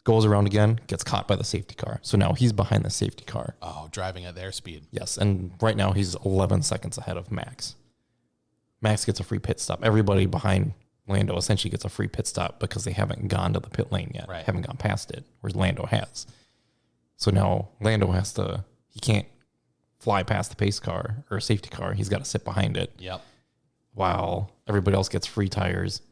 Goes around again, gets caught by the safety car. So now he's behind the safety car. Oh, driving at their speed. Yes, and right now he's 11 seconds ahead of Max. Max gets a free pit stop. Everybody behind Lando essentially gets a free pit stop because they haven't gone to the pit lane yet, haven't gone past it, whereas Lando has. So now Lando he can't fly past the pace car or safety car. He's got to sit behind it. Yep. While everybody else gets free tires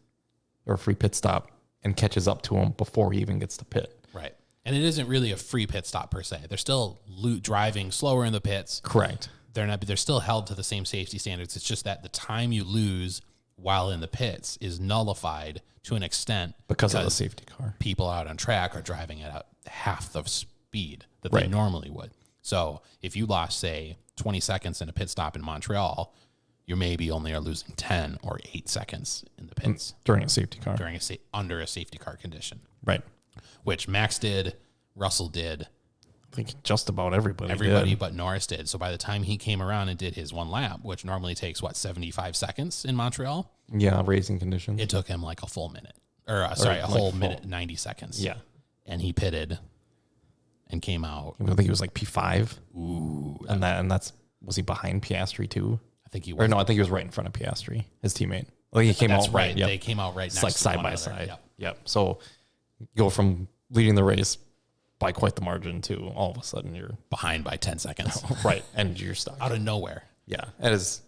or a free pit stop and catches up to him before he even gets to pit. Right. And it isn't really a free pit stop per se. They're still driving slower in the pits. Correct. They're still held to the same safety standards. It's just that the time you lose while in the pits is nullified to an extent because of the safety car. People out on track are driving at half the speed that they normally would. So if you lost, say, 20 seconds in a pit stop in Montreal, you maybe only are losing 10 or 8 seconds in the pits during a safety car, under a safety car condition. Right. Which Max did, Russell did. I think just about everybody did. But Norris did. So by the time he came around and did his one lap, which normally takes 75 seconds in Montreal? Yeah, racing conditions. It took him like a full minute. A whole minute, 90 seconds. Yeah. And he pitted and came out. I think he was like P5. Ooh. And that's was he behind Piastri too? I think he was. Or no, I think he was right in front of Piastri, his teammate. Oh, he came That's out right. Yep. They came out right It's next like to side one by another. side. Yep. Yep. So you go from leading the race by quite the margin to all of a sudden you're Behind by 10 seconds. right and you're stuck. Out of nowhere. Yeah. It is,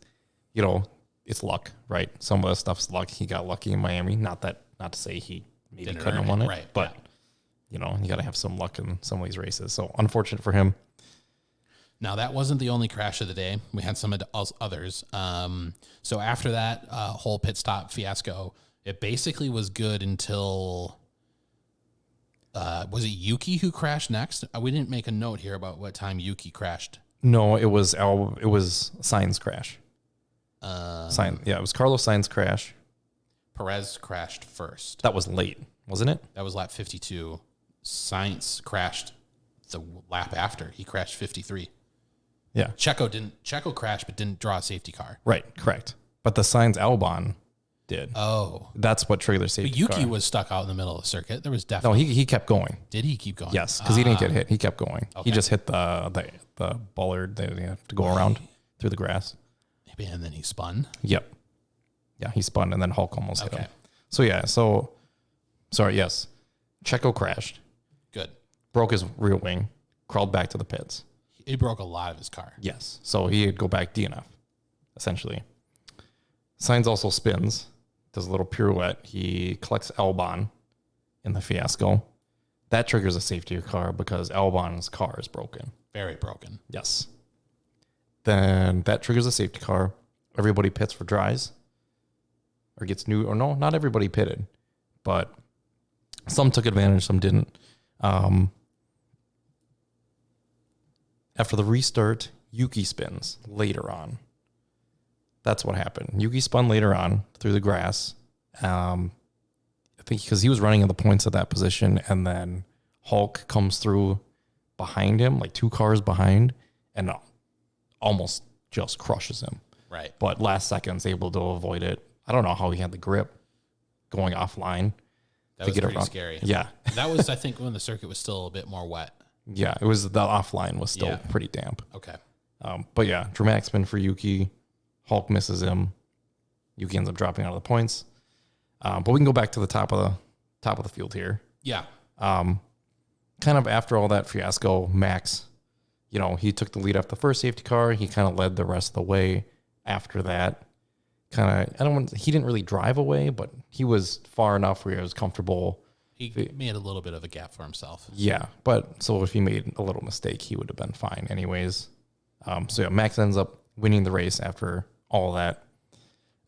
it's luck, right? Some of the stuff's luck. He got lucky in Miami. Not to say he maybe Didn't couldn't have earn won it, it, right, but you got to have some luck in some of these races. So unfortunate for him. Now, that wasn't the only crash of the day. We had some others. So after that whole pit stop fiasco, it basically was good until, was it Yuki who crashed next? We didn't make a note here about what time Yuki crashed. No, it was Sainz crash. It was Carlos Sainz crash. Perez crashed first. That was late, wasn't it? That was lap 52. Sainz crashed the lap after. He crashed 53. Yeah. Checo crashed but didn't draw a safety car. Right, correct. But the Sainz Albon did. Oh. That's what triggered the safety But Yuki car. was stuck out in the middle of the circuit. There was No, definitely... he kept going. Did he keep going? Yes, because he didn't get hit. He kept going. Okay. He just hit the bollard. They have to go around through the grass. And then he spun. Yep. Yeah, he spun and then Hulk almost hit Okay. him. Sorry, yes. Checo crashed, Good. broke his rear wing, crawled back to the pits. He broke a lot of his car. Yes. So he'd go back DNF, essentially. Sainz also spins, does a little pirouette. He collects Albon in the fiasco. That triggers a safety car because Albon's car is broken. Very broken. Yes. Then that triggers a safety car. Everybody pits for dries. Or gets new, or no, not everybody pitted. But some took advantage, some didn't. After the restart, Yuki spins later on. That's what happened. Yuki spun later on through the grass. I think because he was running in the points at that position, and then Hulk comes through behind him, like 2 cars behind, and almost just crushes him. Right. But last second's able to avoid it. I don't know how he had the grip going offline. That was pretty around. scary. Yeah. That was, I think, when the circuit was still a bit more wet. Yeah, it was the offline was still pretty damp. Okay. But yeah, dramatic spin for Yuki. Hulk misses him. Yuki ends up dropping out of the points. But we can go back to the top of the field here. Yeah. Kind of after all that fiasco, Max, he took the lead off the first safety car. He kind of led the rest of the way after that. He didn't really drive away, but he was far enough where he was comfortable. He made a little bit of a gap for himself. Yeah, but so if he made a little mistake, he would have been fine anyways. Max ends up winning the race after all that.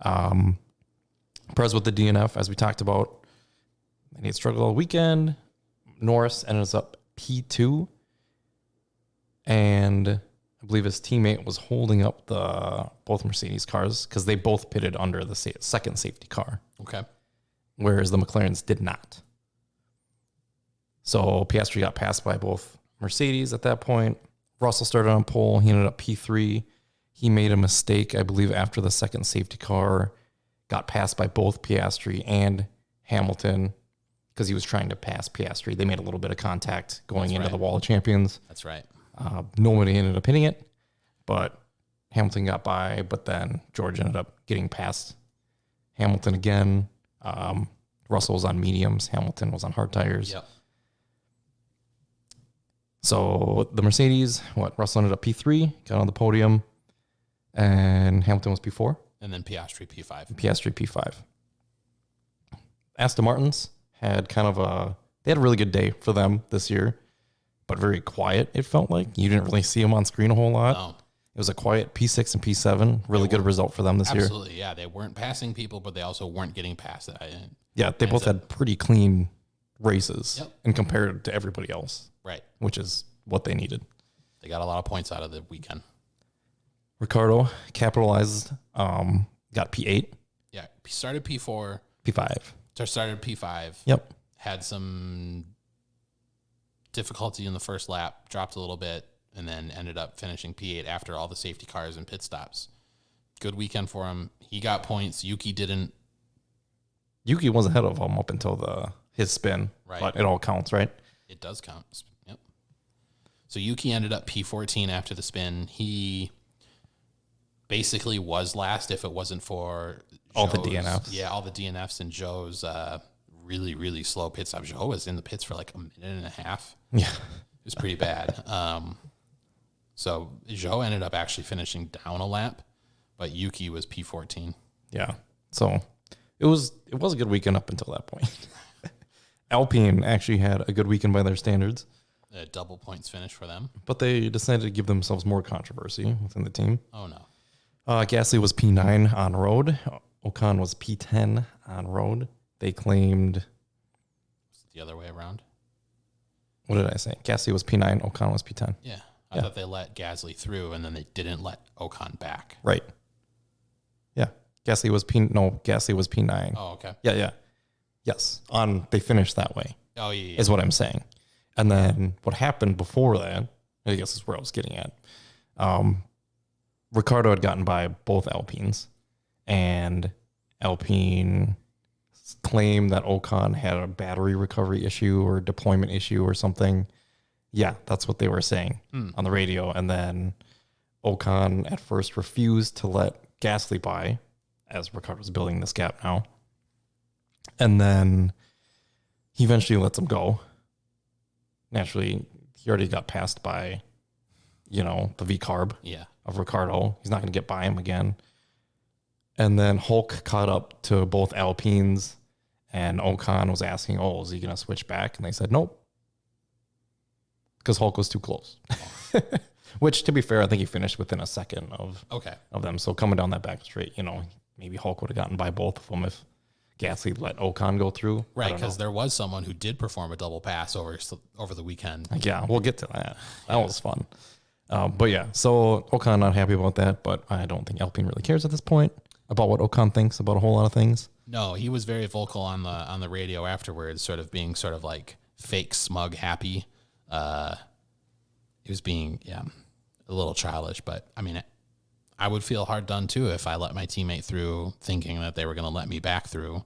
Perez with the DNF, as we talked about, and he had struggled all weekend. Norris ends up P2, and I believe his teammate was holding up both Mercedes cars because they both pitted under the second safety car. Okay. Whereas the McLarens did not. So Piastri got passed by both Mercedes at that point. Russell started on pole. He ended up P3. He made a mistake, I believe, after the second safety car. Got passed by both Piastri and Hamilton because he was trying to pass Piastri. They made a little bit of contact going into the Wall of Champions. That's right. Nobody ended up hitting it, but Hamilton got by. But then George ended up getting past Hamilton again. Russell was on mediums. Hamilton was on hard tires. Yep. So the Mercedes, Russell ended up P3, got on the podium, and Hamilton was P4. And then Piastri P5. Piastri P5. Aston Martins had they had a really good day for them this year, but very quiet, it felt like. You didn't really see them on screen a whole lot. No. It was a quiet P6 and P7. Really good result for them this year. Absolutely, yeah. They weren't passing people, but they also weren't getting past it. Yeah, they both had pretty clean races Yep. and compared to everybody else, Right. which is what they needed. They got a lot of points out of the weekend. Ricardo capitalized, got P8, Yeah. He started P4. P5. Started P5. Yep. Had some difficulty in the first lap, dropped a little bit, and then ended up finishing P8 after all the safety cars and pit stops. Good weekend for him. He got points. Yuki didn't. Yuki was ahead of him up until his spin, Right. but it all counts, right? It does count. Yep. So Yuki ended up P14 after the spin. He basically was last if it wasn't for All the Joe's- DNFs. Yeah, all the DNFs and Joe's really, really slow pit stop. Joe was in the pits for like a minute and a half. Yeah. It was pretty bad. So Joe ended up actually finishing down a lap, but Yuki was P14. Yeah. So it was a good weekend up until that point. Alpine actually had a good weekend by their standards, A double points finish for them. but they decided to give themselves more controversy within the team. Oh, no. Gasly was P9 on road. Ocon was P10 on road. They claimed, The other way around? what did I say? Gasly was P9, Ocon was P10. Yeah. I thought they let Gasly through, and then they didn't let Ocon back. Right. Yeah. Gasly was P9. Oh, okay. Yeah. Yes. They finished that way, Oh, yeah. is what I'm saying. And then what happened before that, I guess is where I was getting at. Ricardo had gotten by both Alpines, and Alpine claimed that Ocon had a battery recovery issue or deployment issue or something. Yeah, that's what they were saying on the radio. And then Ocon at first refused to let Gasly by, as Ricardo's building this gap now. And then he eventually lets him go. Naturally, he already got passed by, the V-carb of Ricardo. He's not going to get by him again. And then Hulk caught up to both Alpines, and Ocon was asking, is he going to switch back? And they said, nope. Because Hulk was too close. Which, to be fair, I think he finished within a second of them. So coming down that back straight, maybe Hulk would have gotten by both of them if Gasly let Ocon go through. Right, because there was someone who did perform a double pass over the weekend. Yeah, we'll get to that. That was fun. But yeah, so Ocon not happy about that, but I don't think Alpine really cares at this point about what Ocon thinks about a whole lot of things. No, he was very vocal on the radio afterwards, sort of being sort of like fake smug happy. He was being a little childish, but I mean, I would feel hard done too if I let my teammate through thinking that they were going to let me back through.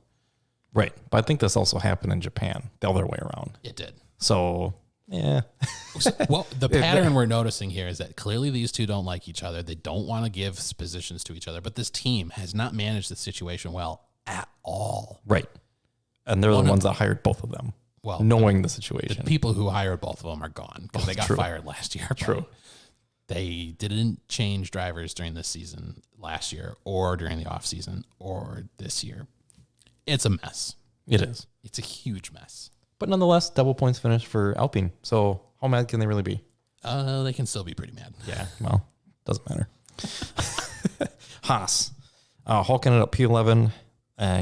Right, but I think this also happened in Japan, the other way around. It did. So yeah. Well, the pattern we're noticing here is that clearly these two don't like each other. They don't want to give positions to each other, but this team has not managed the situation well at all. Right. And they're the ones that hired both of them. Well, knowing the situation. The people who hired both of them are gone because they got fired last year. True. They didn't change drivers during this season last year or during the off season or this year. It's a mess. It is. It's a huge mess. But nonetheless, double points finish for Alpine. So how mad can they really be? They can still be pretty mad. Yeah, well, doesn't matter. Haas. Hulk ended up P11,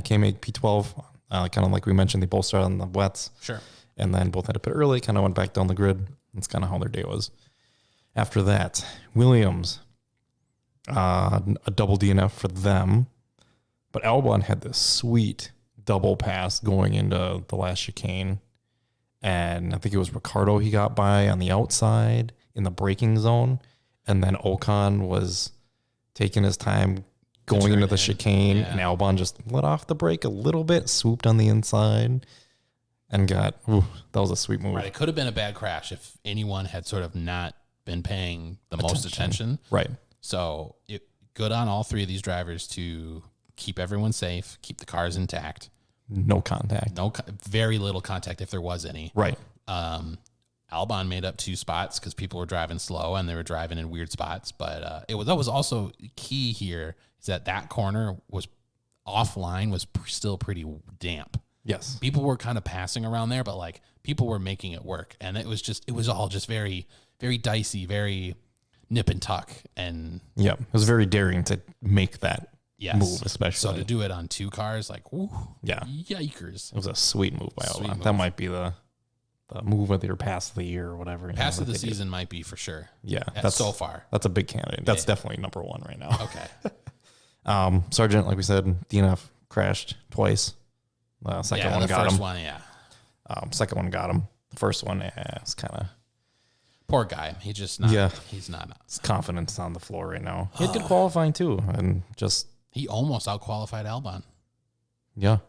K-Mag P12. Kind of like we mentioned, they both started on the wets. Sure. And then both had to pit early, kind of went back down the grid. That's kind of how their day was. After that, Williams, a double DNF for them. But Albon had this sweet double pass going into the last chicane. And I think it was Ricardo he got by on the outside in the braking zone. And then Ocon was taking his time going into the chicane. Yeah. And Albon just let off the brake a little bit, swooped on the inside, and that was a sweet move. Right. It could have been a bad crash if anyone had sort of not been paying the most attention. Right. So good on all three of these drivers to keep everyone safe, keep the cars intact. No contact. Very little contact if there was any. Right. Albon made up 2 spots because people were driving slow and they were driving in weird spots. But that was also key here is that corner was offline was still pretty damp. Yes. People were kind of passing around there, but like people were making it work. And it was all just very, very dicey, very nip and tuck. And yeah, it was very daring to make that move, especially. So to do it on 2 cars, like, whoo, yeah, yikers. It was a sweet move by Albon. That might be the move of your pass of the year or whatever. Pass of the season might be for sure. Yeah. That's so far. That's a big candidate. That's definitely number 1 right now. Okay. Sargent, like we said, DNF crashed twice. Second one got him. First one, second one got him. The first one, it's kind of... Poor guy. He just not. Yeah. He's not. His confidence on the floor right now. He had good qualifying too, and just... He almost outqualified Albon. Yeah.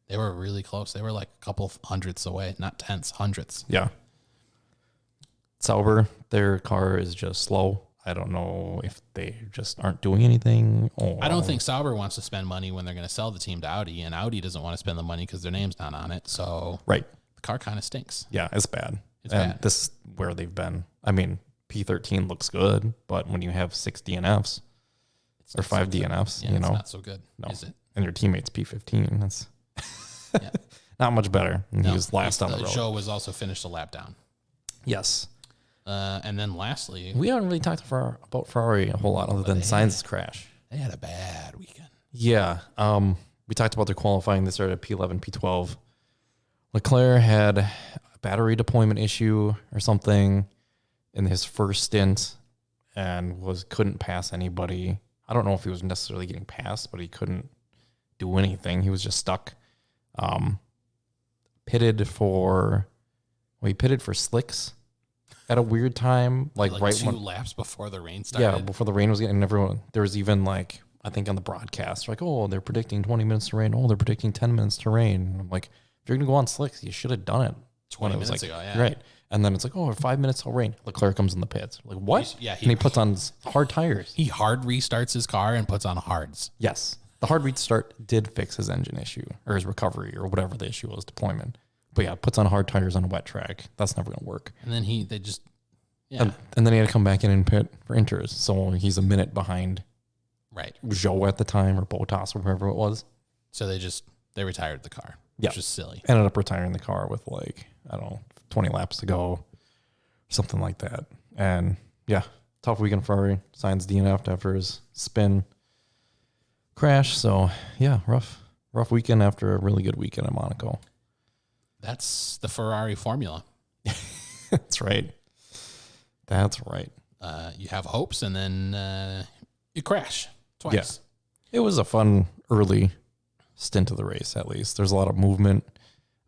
They were really close. They were like a couple hundredths away, not tenths, hundredths. Yeah. Sauber, their car is just slow. I don't know if they just aren't doing anything. Or I don't think Sauber wants to spend money when they're going to sell the team to Audi, and Audi doesn't want to spend the money because their name's not on it. So right. the car kind of stinks. Yeah, it's bad. It's and bad. This is where they've been. I mean, P13 looks good, but when you have 6 DNFs or 5 DNFs, yeah, you it's know, not so good, no. is it? And your teammate's P15, that's Yeah. not much better. And No, he was last on the road. Joe was also finished a lap down. Yes. And then lastly, We haven't really talked about Ferrari a whole lot other than Sainz's crash. they had a bad weekend. Yeah. We talked about their qualifying. They started at P11, P12. Leclerc had a battery deployment issue or something in his first stint and couldn't pass anybody. I don't know if he was necessarily getting passed, but he couldn't do anything. He was just stuck. Pitted for slicks at a weird time, like right 2 when laps before the rain started. before the rain was getting everyone. There was even like, I think on the broadcast, like, oh, they're predicting 20 minutes to rain. Oh, they're predicting 10 minutes to rain. And I'm like, if you're gonna go on slicks, you should have done it 20 when it was minutes like, ago, yeah. right. And then it's like, oh, 5 minutes till rain. Leclerc comes in the pits. Like, what? Yeah, and he puts on hard tires. He hard restarts his car and puts on hards. Yes. The hard restart did fix his engine issue or his recovery or whatever the issue was, deployment. But yeah, puts on hard tires on a wet track. That's never going to work. And then yeah. And then he had to come back in pit for inters. So he's a minute behind Right. Joe at the time or Bottas or whoever it was. So they retired the car, Yeah. which is silly. Ended up retiring the car with like, I don't know, 20 laps to go, something like that. And yeah, tough weekend for Ferrari. Sainz DNF'd after his spin crash. So yeah, rough weekend after a really good weekend in Monaco. That's the Ferrari formula. That's right. You have hopes and then you crash twice. Yeah. It was a fun early stint of the race, at least. There's a lot of movement.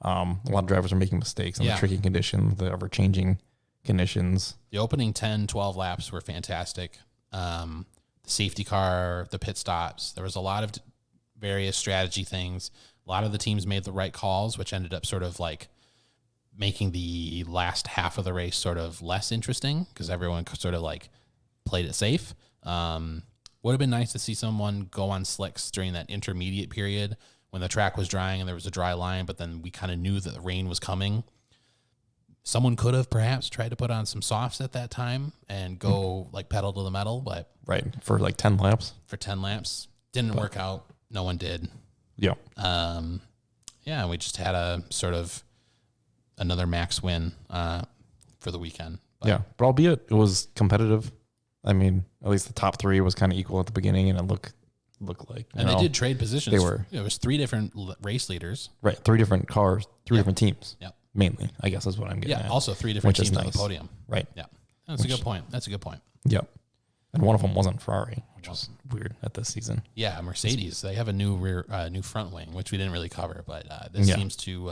A lot of drivers are making mistakes in the tricky conditions, the ever-changing conditions. The opening 10, 12 laps were fantastic. The safety car, the pit stops, there was a lot of various strategy things. A lot of the teams made the right calls, which ended up sort of like making the last half of the race sort of less interesting because everyone sort of like played it safe. Would have been nice to see someone go on slicks during that intermediate period when the track was drying and there was a dry line, but then we kind of knew that the rain was coming. Someone could have perhaps tried to put on some softs at that time and go like pedal to the metal, but Right, for like 10 laps. for 10 laps, didn't work out. No one did. Yeah. Yeah, we just had a sort of another max win for the weekend. But albeit it was competitive. I mean, at least the top 3 was kind of equal at the beginning, and it looked like. And they did trade positions. They were. It was 3 different race leaders. Right, 3 different cars, 3 different teams. Yep. Mainly, I guess is what I'm getting at. Also 3 different Which is teams on nice. the podium. Right. Yeah, that's a good point. Yep. And one of them wasn't Ferrari, which was weird at this season. Yeah, Mercedes. They have a new new front wing, which we didn't really cover, but this seems to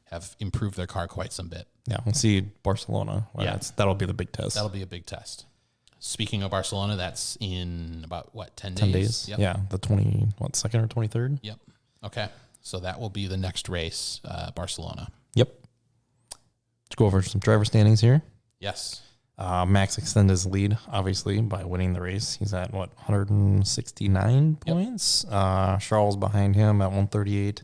have improved their car quite some bit. Yeah, we'll see Barcelona. Well, that'll be the big test. That'll be a big test. Speaking of Barcelona, that's in about 10 days? 10 days. Yep. Yeah, the 2nd or 23rd? Yep. Okay. So that will be the next race, Barcelona. Yep. Let's go over some driver standings here. Yes. Max extended his lead, obviously, by winning the race. He's at, 169 points? Charles behind him at 138.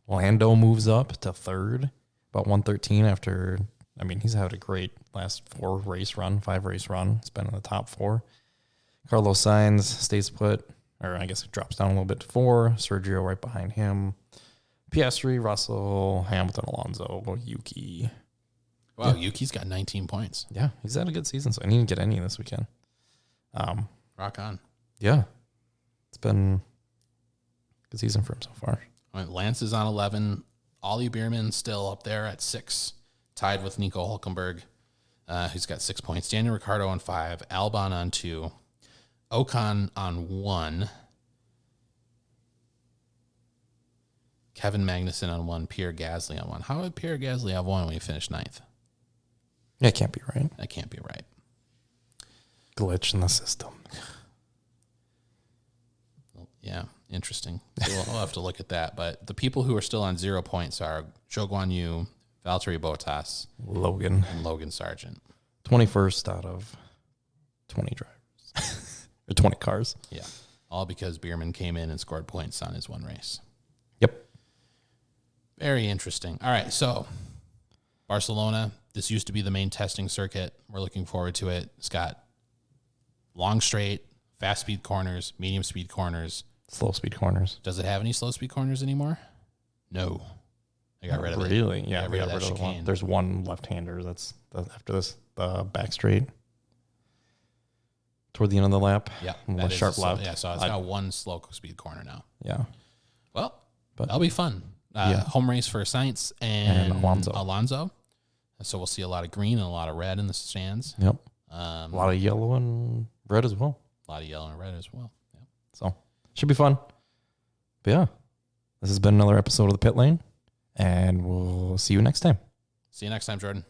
Lando moves up to 3rd, about 113 after, he's had a great last 5 race run. He's been in the top 4. Carlos Sainz stays put, or I guess it drops down a little bit to 4. Sergio right behind him. Piastri, Russell, Hamilton, Alonso, Yuki. Wow, Yuki's got 19 points. Yeah, he's had a good season, so I didn't get any this weekend. Rock on. Yeah. It's been a good season for him so far. All right, Lance is on 11. Ollie Bierman still up there at 6, tied with Nico Hulkenberg, who's got 6 points. Daniel Ricciardo on 5. Albon on 2. Ocon on 1. Kevin Magnussen on 1. Pierre Gasly on 1. How would Pierre Gasly have 1 when he finished 9th? That can't be right. That can't be right. Glitch in the system. Well, yeah, interesting. So we'll have to look at that. But the people who are still on 0 points are Zhou Guanyu, Valtteri Bottas, Logan. and Logan Sargent. 21st out of 20 drivers. or 20 cars. Yeah. All because Bierman came in and scored points on his one race. Yep. Very interesting. All right. So Barcelona, this used to be the main testing circuit. We're looking forward to it. It's got long straight, fast speed corners, medium speed corners. Slow speed corners. Does it have any slow speed corners anymore? No. They got rid of it. Really? Yeah, They got rid of rid that of the one. chicane. There's one left-hander that's after this, the back straight. Toward the end of the lap. Yeah. A sharp left. Yeah, so it's got one slow speed corner now. Yeah. Well, But that'll be fun. Home race for Sainz and Alonso. So we'll see a lot of green and a lot of red in the stands. Yep. A a lot of yellow and red as well. A lot of yellow and red as well. Yeah. So should be fun. But yeah, this has been another episode of the Pit Lane, and we'll see you next time. See you next time, Jordan.